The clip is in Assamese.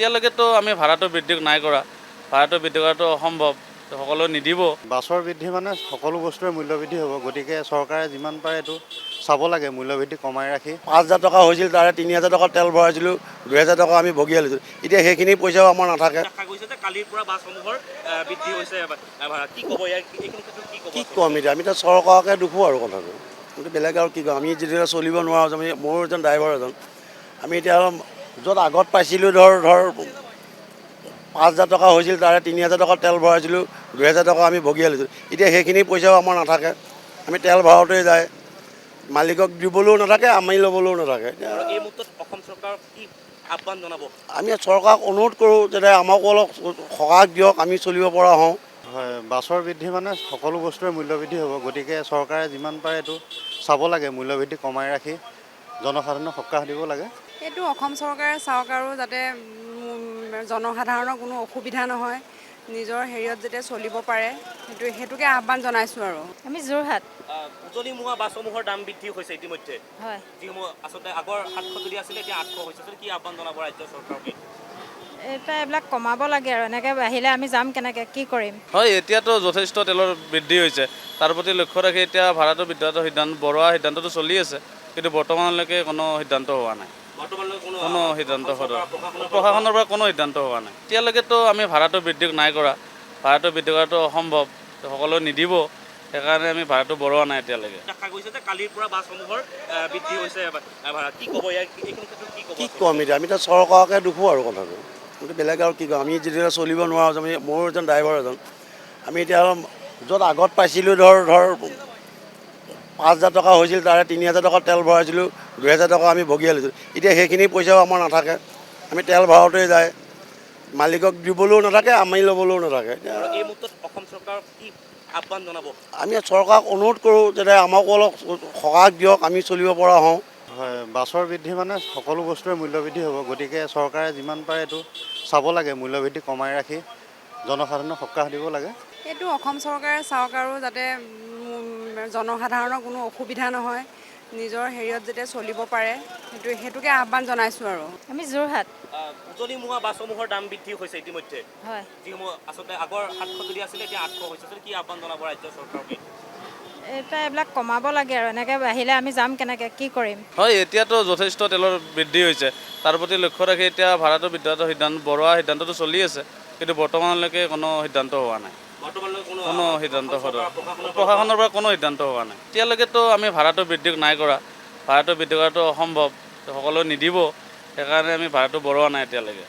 এতিয়ালৈকেতো আমি ভাড়াটো বৃদ্ধি নাই কৰা। ভাড়াটো বৃদ্ধি কৰাটো অসম্ভৱ, সকলোৱে নিদিব। বাছৰ বৃদ্ধি মানে সকলো বস্তুৰে মূল্যবৃদ্ধি হ'ব, গতিকে চৰকাৰে যিমান পাৰে এইটো চাব লাগে, মূল্যবৃদ্ধি কমাই ৰাখি। 5,000 টকা হৈছিল, তাৰে 3,000 টকা তেল ভৰাইছিলোঁ, 2,000 টকা আমি ভগি আনিছোঁ। এতিয়া সেইখিনি পইচাও আমাৰ নাথাকে। দেখা গৈছে যে কালিৰ পৰা বাছসমূহৰ বৃদ্ধি হৈছে ভাড়া। কি ক'ব এইখিনি ক্ষেত্ৰত কি ক'ব? কি ক'ম এতিয়া, আমি এতিয়া চৰকাৰকে দুখো আৰু কথাটো, কিন্তু বেলেগ আৰু কি ক'ম। আমি যেতিয়া চলিব নোৱাৰোঁ, আমি মোৰ এজন ড্ৰাইভাৰ এজন, আমি এতিয়া য'ত আগত পাইছিলোঁ ধৰ 5,000 টকা হৈছিল, তাৰে 3,000 টকা তেল ভৰাইছিলোঁ, 2,000 টকা আমি ভগি আনিছোঁ। এতিয়া সেইখিনি পইচাও আমাৰ নাথাকে। আমি তেল ভৰাওঁতেই যায়, মালিকক দিবলৈও নাথাকে, আমি ল'বলৈও নাথাকে। আৰু এই মুহূৰ্তত অসম চৰকাৰক কি আহ্বান জনাব? আমি চৰকাৰক অনুৰোধ কৰোঁ যাতে আমাকো অলপ সহায় দিয়ক, আমি চলিব পৰা হওঁ। হয়, বাছৰ বৃদ্ধি মানে সকলো বস্তুৰে মূল্যবৃদ্ধি হ'ব, গতিকে চৰকাৰে যিমান পাৰে এইটো চাব লাগে, মূল্যবৃদ্ধি কমাই ৰাখি জনসাধাৰণক সকাহ দিব লাগে। এইটো অসম চৰকাৰে চাওক আৰু যাতে জনসাধাৰণৰ কোনো অসুবিধা নহয়, নিজৰ হেৰিয়ত যাতে চলিব পাৰে, সেইটোকে আহ্বান জনাইছোঁ আৰু। আমি যোৰহাট। উজনিমুৱা বাছসমূহৰ দাম বৃদ্ধি হৈছে ইতিমধ্যে, হয়। যিসমূহ আচলতে আগৰ 700 যদি আছিলে এতিয়া 800 হৈছে। কি আহ্বান জনাব ৰাজ্য চৰকাৰকে? এতিয়া এইবিলাক কমাব লাগে আৰু এনেকৈ বাঢ়িলে আমি যাম কেনেকৈ, কি কৰিম? হয়, এতিয়াতো যথেষ্ট তেলৰ বৃদ্ধি হৈছে, তাৰ প্ৰতি লক্ষ্য ৰাখি এতিয়া ভাড়াটো বৃদ্ধি কৰাটো বঢ়োৱা সিদ্ধান্তটো চলি আছে, কিন্তু বৰ্তমানলৈকে কোনো সিদ্ধান্ত হোৱা নাই। কোনো সিদ্ধান্ত প্ৰশাসনৰ পৰা কোনো সিদ্ধান্ত হোৱা নাই। এতিয়ালৈকেতো আমি ভাড়াটো বৃদ্ধি নাই কৰা। ভাড়াটো বৃদ্ধি কৰাটো অসম্ভৱ, সকলোৱে নিদিব, সেইকাৰণে আমি ভাড়াটো বঢ়োৱা নাই এতিয়ালৈকে। দেখা গৈছে যে কালিৰ পৰা বাছসমূহৰ বৃদ্ধি হৈছে ভাড়া। কি ক'ব এইখিনি ক্ষেত্ৰত কি ক'ব? কি ক'ম এতিয়া, আমি এতিয়া চৰকাৰকে দুখো আৰু কথাটো, কিন্তু বেলেগ আৰু কি ক'ম। আমি যেতিয়া চলিব নোৱাৰোঁ, আমি মোৰ এজন ড্ৰাইভাৰ এজন, আমি এতিয়া য'ত আগত পাইছিলোঁ ধৰ 5,000 টকা হৈছিল, তাৰে 3,000 টকা তেল ভৰাইছিলোঁ, 2,000 টকা আমি ভগি আনিছোঁ। এতিয়া সেইখিনি পইচাও আমাৰ নাথাকে। আমি তেল ভৰাওঁতেই যায়, মালিকক দিবলৈও নাথাকে, আমি ল'বলৈও নাথাকে। আৰু এই মুহূৰ্তত অসম চৰকাৰক কি আহ্বান জনাব? আমি চৰকাৰক অনুৰোধ কৰোঁ যাতে আমাকো অলপ সহায় দিয়ক, আমি চলিব পৰা হওঁ। হয়, বাছৰ বৃদ্ধি মানে সকলো বস্তুৰে মূল্যবৃদ্ধি হ'ব, গতিকে চৰকাৰে যিমান পাৰে এইটো চাব লাগে, মূল্যবৃদ্ধি কমাই ৰাখি জনসাধাৰণক সকাহ দিব লাগে। এইটো অসম চৰকাৰে চাওক আৰু যাতে জনসাধাৰণৰ কোনো অসুবিধা নহয়, নিজৰ হেৰিয়ত যাতে চলিব পাৰে, সেইটোকে আহ্বান জনাইছোঁ আৰু। আমি যোৰহাট। উজনিমুৱা বাছসমূহৰ দাম বৃদ্ধি হৈছে ইতিমধ্যে, হয়। যিসমূহ আচলতে আগৰ 700 যদি আছিলে এতিয়া 800 হৈছে। কি আহ্বান জনাব ৰাজ্য চৰকাৰকে? এতিয়া এইবিলাক কমাব লাগে আৰু এনেকৈ বাঢ়িলে আমি যাম কেনেকৈ, কি কৰিম? হয়, এতিয়াতো যথেষ্ট তেলৰ বৃদ্ধি হৈছে, তাৰ প্ৰতি লক্ষ্য ৰাখি এতিয়া ভাড়াটো বৃদ্ধি কৰাটো বঢ়োৱা সিদ্ধান্তটো চলি আছে, কিন্তু বৰ্তমানলৈকে কোনো সিদ্ধান্ত হোৱা নাই। কোনো সিদ্ধান্ত প্ৰশাসনৰ পৰা কোনো সিদ্ধান্ত হোৱা নাই। এতিয়ালৈকেতো আমি ভাড়াটো বৃদ্ধি নাই কৰা। ভাড়াটো বৃদ্ধি কৰাটো অসম্ভৱ, সকলোৱে নিদিব, সেইকাৰণে আমি ভাড়াটো বঢ়োৱা নাই এতিয়ালৈকে।